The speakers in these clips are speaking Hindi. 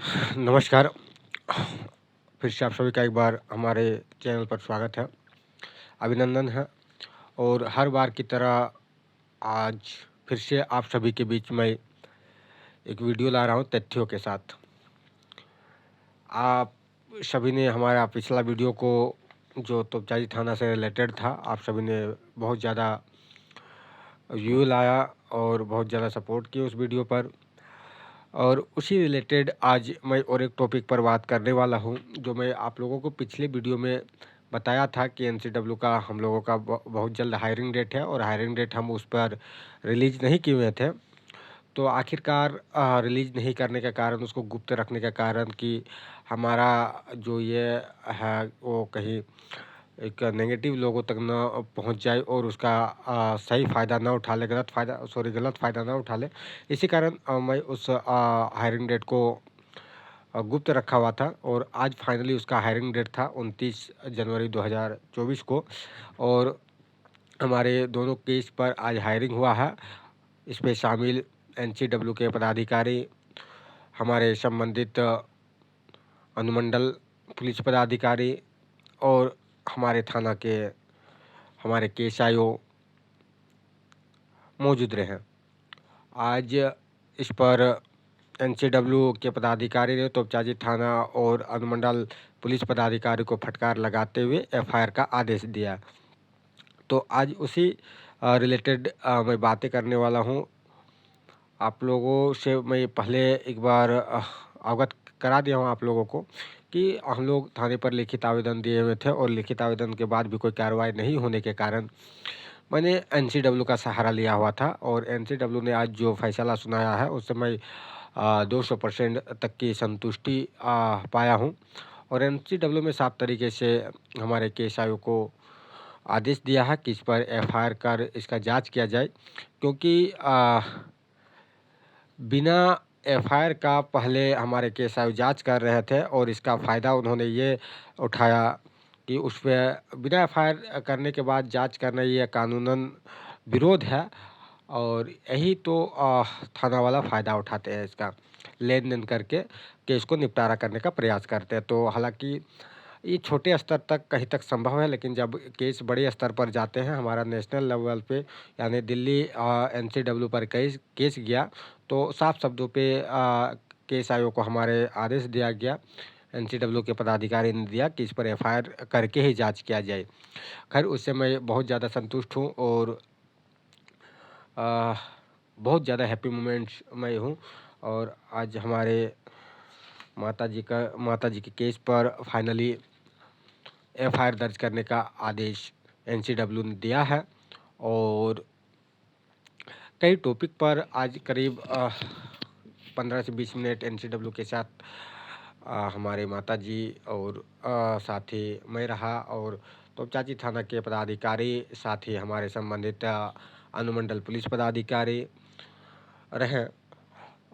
नमस्कार। फिर से आप सभी का एक बार हमारे चैनल पर स्वागत है, अभिनंदन है। और हर बार की तरह आज फिर से आप सभी के बीच में एक वीडियो ला रहा हूँ तथ्यों के साथ। आप सभी ने हमारा पिछला वीडियो को जो तोपचांची थाना से रिलेटेड था, आप सभी ने बहुत ज़्यादा व्यू लाया और बहुत ज़्यादा सपोर्ट किया उस वीडियो पर। और उसी रिलेटेड आज मैं और एक टॉपिक पर बात करने वाला हूं, जो मैं आप लोगों को पिछले वीडियो में बताया था कि एनसीडब्ल्यू का हम लोगों का बहुत जल्द हायरिंग डेट है और हायरिंग डेट हम उस पर रिलीज़ नहीं किए हुए थे। तो आखिरकार रिलीज़ नहीं करने का कारण, उसको गुप्त रखने का कारण कि हमारा जो ये है वो कहीं एक नेगेटिव लोगों तक ना पहुंच जाए और उसका सही फ़ायदा ना उठा ले, गलत फ़ायदा ना उठा ले। इसी कारण मैं उस हायरिंग डेट को गुप्त रखा हुआ था और आज फाइनली उसका हायरिंग डेट था 29 जनवरी 2024 को। और हमारे दोनों केस पर आज हायरिंग हुआ है। इसमें शामिल एनसीडब्ल्यू के पदाधिकारी, हमारे संबंधित अनुमंडल पुलिस पदाधिकारी और हमारे थाना के हमारे केएसआईओ मौजूद रहे। आज इस पर एनसीडब्ल्यू के पदाधिकारी ने तोपचांची थाना और अनुमंडल पुलिस पदाधिकारी को फटकार लगाते हुए एफआईआर का आदेश दिया। तो आज उसी रिलेटेड मैं बातें करने वाला हूं। आप लोगों से मैं पहले एक बार अवगत करा दिया हूं आप लोगों को कि हम लोग थाने पर लिखित आवेदन दिए हुए थे और लिखित आवेदन के बाद भी कोई कार्रवाई नहीं होने के कारण मैंने एनसीडब्ल्यू का सहारा लिया हुआ था। और एनसीडब्ल्यू ने आज जो फैसला सुनाया है उससे मैं 200% तक की संतुष्टि पाया हूं। और एनसीडब्ल्यू में साफ तरीके से हमारे केएसआईओ को आदेश दिया है कि इस पर एफआईआर कर इसका जांच किया जाए, क्योंकि बिना एफआईआर का पहले हमारे केएसआईओ जांच कर रहे थे और इसका फ़ायदा उन्होंने ये उठाया कि उस पे बिना एफआईआर करने के बाद जांच करना ये कानूनन विरोध है। और यही तो थाना वाला फ़ायदा उठाते हैं, इसका लेन देन करके केस को निपटारा करने का प्रयास करते हैं। तो हालांकि ये छोटे स्तर तक कहीं तक संभव है, लेकिन जब केस बड़े स्तर पर जाते हैं, हमारा नेशनल लेवल पे यानी दिल्ली एनसीडब्ल्यू पर केस केस गया, तो साफ शब्दों पे केस आयोग को हमारे आदेश दिया गया, एनसीडब्ल्यू के पदाधिकारी ने दिया कि इस पर एफआईआर करके ही जांच किया जाए। खैर उससे मैं बहुत ज़्यादा संतुष्ट हूँ और बहुत ज़्यादा हैप्पी मोमेंट्स मैं हूँ। और आज हमारे माता जी के केस पर फाइनली एफआईआर दर्ज करने का आदेश एनसीडब्ल्यू ने दिया है। और कई टॉपिक पर आज करीब 15 से 20 मिनट एनसीडब्ल्यू के साथ हमारे माता जी और साथ ही मैं रहा और तोपचांची थाना के पदाधिकारी, साथ ही हमारे संबंधित अनुमंडल पुलिस पदाधिकारी रहे।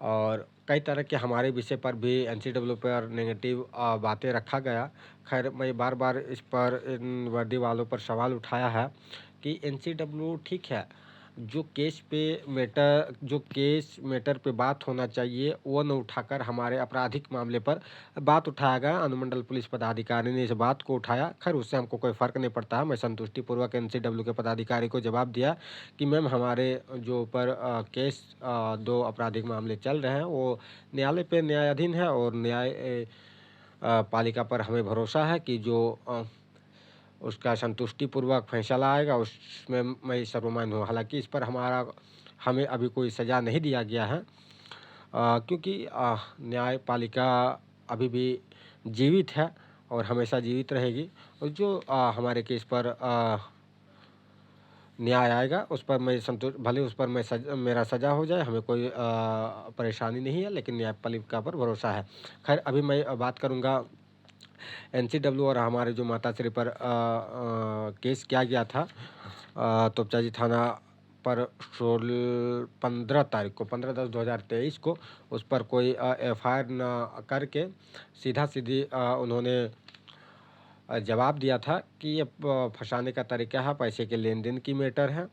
और कई तरह के हमारे विषय पर भी एनसीडब्ल्यू पर नेगेटिव बातें रखा गया। खैर मैं बार बार इस पर इन वर्दी वालों पर सवाल उठाया है कि एनसीडब्ल्यू ठीक है, जो केस मैटर पे बात होना चाहिए वो न उठाकर हमारे आपराधिक मामले पर बात उठाया गया। अनुमंडल पुलिस पदाधिकारी ने इस बात को उठाया। खैर उससे हमको कोई फ़र्क नहीं पड़ता है। मैं संतुष्टिपूर्वक एनसीडब्ल्यू के पदाधिकारी को जवाब दिया कि मैम हमारे जो ऊपर केस 2 आपराधिक मामले चल रहे हैं वो न्यायालय पे न्यायाधीन है और पालिका पर हमें भरोसा है कि जो उसका संतुष्टिपूर्वक फैसला आएगा उसमें मैं सर्वमान्य हूँ। हालांकि इस पर हमें अभी कोई सज़ा नहीं दिया गया है, क्योंकि न्यायपालिका अभी भी जीवित है और हमेशा जीवित रहेगी। और जो हमारे केस पर न्याय आएगा उस पर मैं भले उस पर मेरा सज़ा हो जाए, हमें कोई परेशानी नहीं है, लेकिन न्यायपालिका पर भरोसा है। खैर अभी मैं बात करूँगा एनसीडब्ल्यू और हमारे जो माताश्री पर केस किया गया था तोपचांची थाना पर 15/10/2023 को उस पर कोई एफआईआर न करके सीधी उन्होंने जवाब दिया था कि ये फंसाने का तरीका है, पैसे के लेन देन की मैटर है।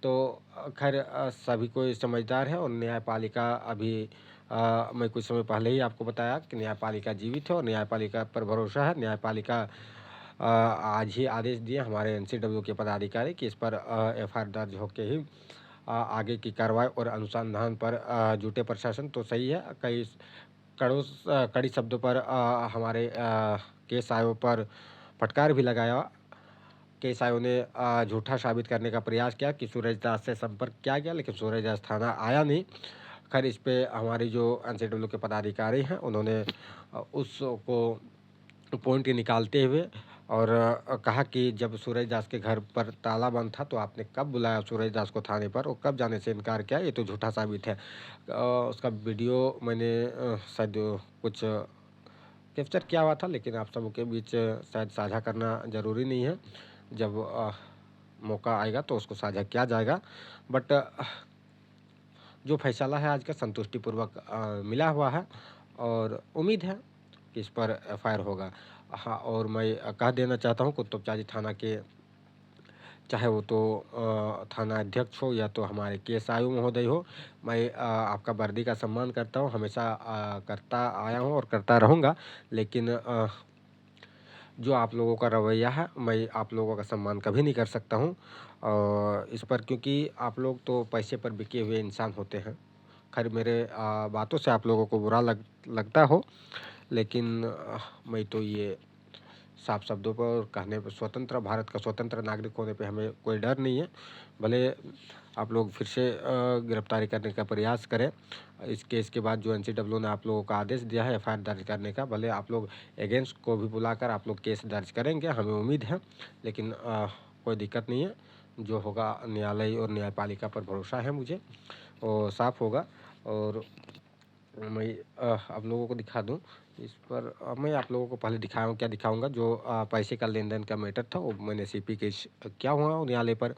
तो खैर सभी कोई समझदार है और न्यायपालिका अभी मैं कुछ समय पहले ही आपको बताया कि न्यायपालिका जीवित है और न्यायपालिका पर भरोसा है। न्यायपालिका आज ही आदेश दिए हमारे एनसीडब्ल्यू के पदाधिकारी कि इस पर एफआईआर दर्ज होके ही आगे की कार्रवाई और अनुसंधान पर जुटे प्रशासन तो सही है। कई कड़ी शब्दों पर हमारे केस आयोग पर फटकार भी लगाया। केस आयोग ने झूठा साबित करने का प्रयास किया कि सूरजदास से संपर्क किया गया, लेकिन सूरजदास थाना आया नहीं। खैर इस पे हमारी जो एनसीडब्ल्यू के पदाधिकारी हैं उन्होंने उसको पॉइंट निकालते हुए और कहा कि जब सूरजदास के घर पर ताला बंद था तो आपने कब बुलाया सूरजदास को थाने पर और कब जाने से इनकार किया, ये तो झूठा साबित है। उसका वीडियो मैंने शायद कुछ कैप्चर किया हुआ था, लेकिन आप सबों के बीच शायद साझा करना ज़रूरी नहीं है। जब मौका आएगा तो उसको साझा किया जाएगा। बट जो फैसला है आज का संतुष्टिपूर्वक मिला हुआ है और उम्मीद है कि इस पर एफआईआर होगा। हाँ, और मैं कह देना चाहता हूँ कुतुबचाजी थाना के चाहे वो तो थाना अध्यक्ष हो या तो हमारे केस आयु महोदय हो, मैं आपका वर्दी का सम्मान करता हूँ, हमेशा करता आया हूँ और करता रहूँगा। लेकिन जो आप लोगों का रवैया है, मैं आप लोगों का सम्मान कभी नहीं कर सकता हूँ इस पर, क्योंकि आप लोग तो पैसे पर बिके हुए इंसान होते हैं। खैर मेरे बातों से आप लोगों को बुरा लगता हो, लेकिन मैं तो ये साफ शब्दों पर कहने पर स्वतंत्र भारत का स्वतंत्र नागरिक होने पे हमें कोई डर नहीं है। भले आप लोग फिर से गिरफ्तारी करने का प्रयास करें। इस केस के बाद जो एनसीडब्ल्यू ने आप लोगों को आदेश दिया है एफआईआर दर्ज करने का, भले आप लोग एगेंस्ट को भी बुलाकर आप लोग केस दर्ज करेंगे, हमें उम्मीद है। लेकिन कोई दिक्कत नहीं है, जो होगा न्यायालय और न्यायपालिका पर भरोसा है मुझे, और साफ होगा। और मैं आप लोगों को दिखा दूं इस पर। मैं आप लोगों को पहले क्या दिखाऊंगा, जो पैसे का लेन देन का मैटर था वो मैंने सीपी केस क्या हुआ न्यायालय पर,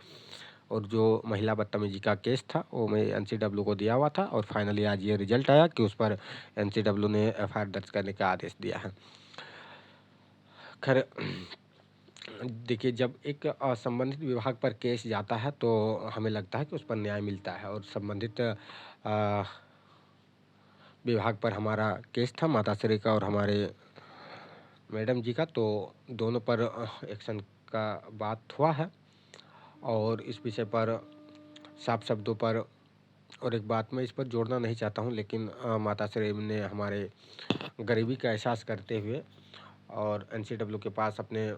और जो महिला बदतमीजी का केस था वो मैं एनसीडब्ल्यू को दिया हुआ था, और फाइनली आज ये रिजल्ट आया कि उस पर एनसीडब्ल्यू ने एफआईआर दर्ज करने का आदेश दिया है। खैर देखिए, जब एक संबंधित विभाग पर केस जाता है तो हमें लगता है कि उस पर न्याय मिलता है, और संबंधित विभाग पर हमारा केस था माताश्री का और हमारे मैडम जी का, तो दोनों पर एक्शन का बात हुआ है। और इस विषय पर साफ शब्दों पर, और एक बात मैं इस पर जोड़ना नहीं चाहता हूँ, लेकिन माताश्री ने हमारे गरीबी का एहसास करते हुए और एनसीडब्ल्यू के पास अपने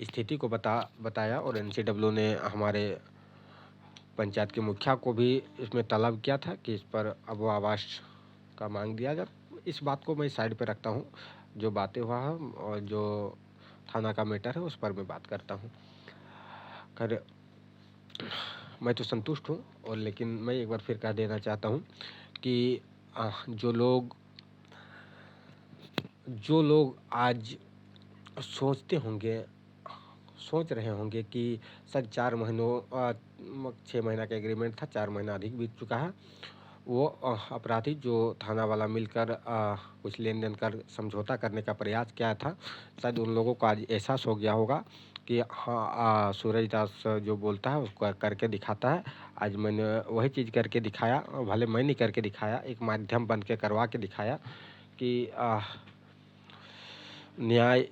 स्थिति को बताया, और एनसीडब्ल्यू ने हमारे पंचायत के मुखिया को भी इसमें तलब किया था कि इस पर अब आवास का मांग दिया जाए। इस बात को मैं साइड पे रखता हूँ, जो बातें हुआ है और जो थाना का मैटर है उस पर मैं बात करता हूँ। खैर मैं तो संतुष्ट हूँ, और लेकिन मैं एक बार फिर कह देना चाहता हूँ कि जो लोग आज सोच रहे होंगे कि सर 6 महीना का एग्रीमेंट था, 4 महीना अधिक बीत चुका है, वो अपराधी जो थाना वाला मिलकर कुछ लेन देन कर समझौता करने का प्रयास किया था, शायद उन लोगों को आज एहसास हो गया होगा कि हाँ, सूरजदास जो बोलता है उसको करके दिखाता है। आज मैंने वही चीज़ करके दिखाया, भले मैं नहीं करके दिखाया, एक माध्यम बन के करवा के दिखाया कि न्याय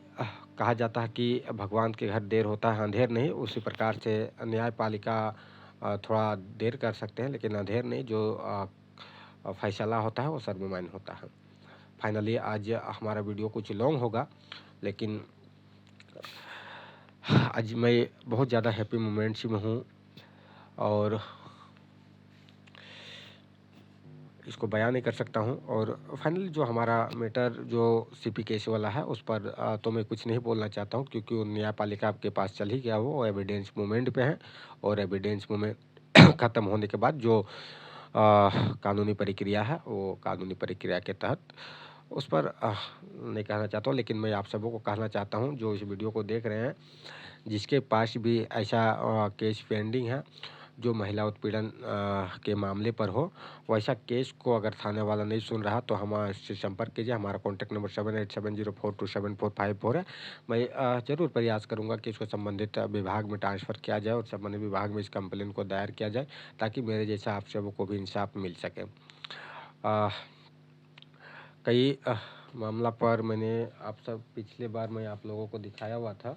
कहा जाता है कि भगवान के घर देर होता है अंधेर नहीं, उसी प्रकार से न्यायपालिका थोड़ा देर कर सकते हैं लेकिन अंधेर नहीं, जो फैसला होता है वो सर्वमान्य होता है। फाइनली आज हमारा वीडियो कुछ लॉन्ग होगा, लेकिन आज मैं बहुत ज़्यादा हैप्पी मोमेंट्स में हूँ, और इसको बयान नहीं कर सकता हूँ। और फाइनली जो हमारा मैटर जो सीपी केस वाला है उस पर तो मैं कुछ नहीं बोलना चाहता हूँ, क्योंकि वो न्यायपालिका के पास चल ही गया, वो एविडेंस मूवमेंट पे है, और एविडेंस मूवमेंट ख़त्म होने के बाद जो कानूनी प्रक्रिया है वो कानूनी प्रक्रिया के तहत उस पर नहीं कहना चाहता हूँ। लेकिन मैं आप सबों को कहना चाहता हूँ जो इस वीडियो को देख रहे हैं, जिसके पास भी ऐसा केस पेंडिंग है जो महिला उत्पीड़न के मामले पर हो, वैसा केस को अगर थाने वाला नहीं सुन रहा तो हमारे संपर्क कीजिए। हमारा कॉन्टैक्ट नंबर 78704274 है। मैं ज़रूर प्रयास करूंगा कि इसको संबंधित विभाग में ट्रांसफ़र किया जाए और संबंधित विभाग में इस कंप्लेन को दायर किया जाए, ताकि मेरे जैसा आप सबों को भी इंसाफ मिल सके। कई मामला पर मैंने आप सब पिछले बार मैं आप लोगों को दिखाया हुआ था।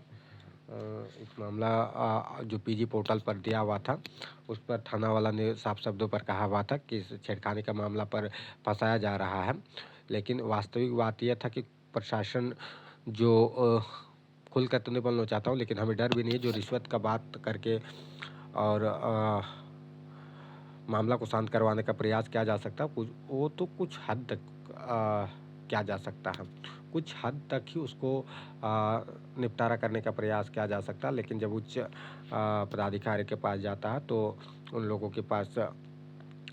एक मामला जो पीजी पोर्टल पर दिया हुआ था, उस पर थाना वाला ने साफ शब्दों पर कहा हुआ था कि इस छेड़खानी का मामला पर फंसाया जा रहा है। लेकिन वास्तविक बात यह था कि प्रशासन जो खुल कर तो नहीं बोलना चाहता हूँ, लेकिन हमें डर भी नहीं है, जो रिश्वत का बात करके और मामला को शांत करवाने का प्रयास किया जा सकता है, कुछ वो तो कुछ हद तक किया जा सकता है, कुछ हद तक ही उसको निपटारा करने का प्रयास किया जा सकता है। लेकिन जब उच्च पदाधिकारी के पास जाता है तो उन लोगों के पास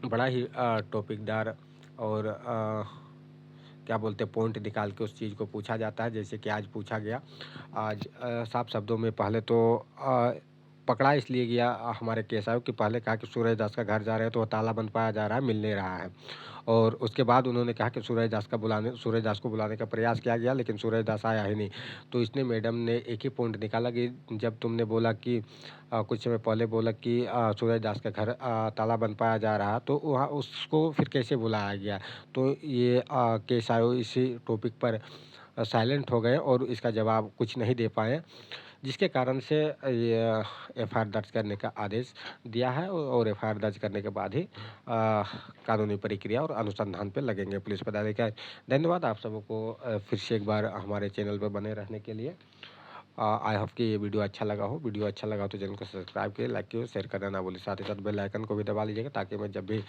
बड़ा ही टॉपिकदार और क्या बोलते हैं पॉइंट निकाल के उस चीज़ को पूछा जाता है। जैसे कि आज पूछा गया, आज साफ शब्दों में पहले तो पकड़ा इसलिए गया हमारे केस आयोग कि पहले कहा कि सूरज दास का घर जा रहे हैं तो वो ताला बंद पाया जा रहा है, मिल नहीं रहा है। और उसके बाद उन्होंने कहा कि सूरज दास को बुलाने का प्रयास किया गया, लेकिन सूरज दास आया ही नहीं। तो इसने मैडम ने एक ही पॉइंट निकाला कि जब तुमने बोला कि कुछ समय पहले बोला कि सूरज दास का घर ताला बंद पाया जा रहा, तो वहाँ उसको फिर कैसे बुलाया गया। तो ये केस आयोग इसी टॉपिक पर साइलेंट हो गए और इसका जवाब कुछ नहीं दे पाए, जिसके कारण से ये एफआईआर दर्ज करने का आदेश दिया है और एफआईआर दर्ज करने के बाद ही कानूनी प्रक्रिया और अनुसंधान पे लगेंगे पुलिस पदाधिकारी। धन्यवाद आप सबको फिर से एक बार हमारे चैनल पर बने रहने के लिए। आई होप कि ये वीडियो अच्छा लगा हो। वीडियो अच्छा लगा हो तो चैनल को सब्सक्राइब करिए, लाइक करिए, शेयर करना ना भूलिए। साथ ही साथ बेल आइकन को भी दबा लीजिएगा ताकि मैं जब भी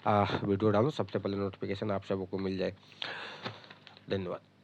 वीडियो डालूँ सबसे पहले नोटिफिकेशन आप सबको मिल जाए। धन्यवाद।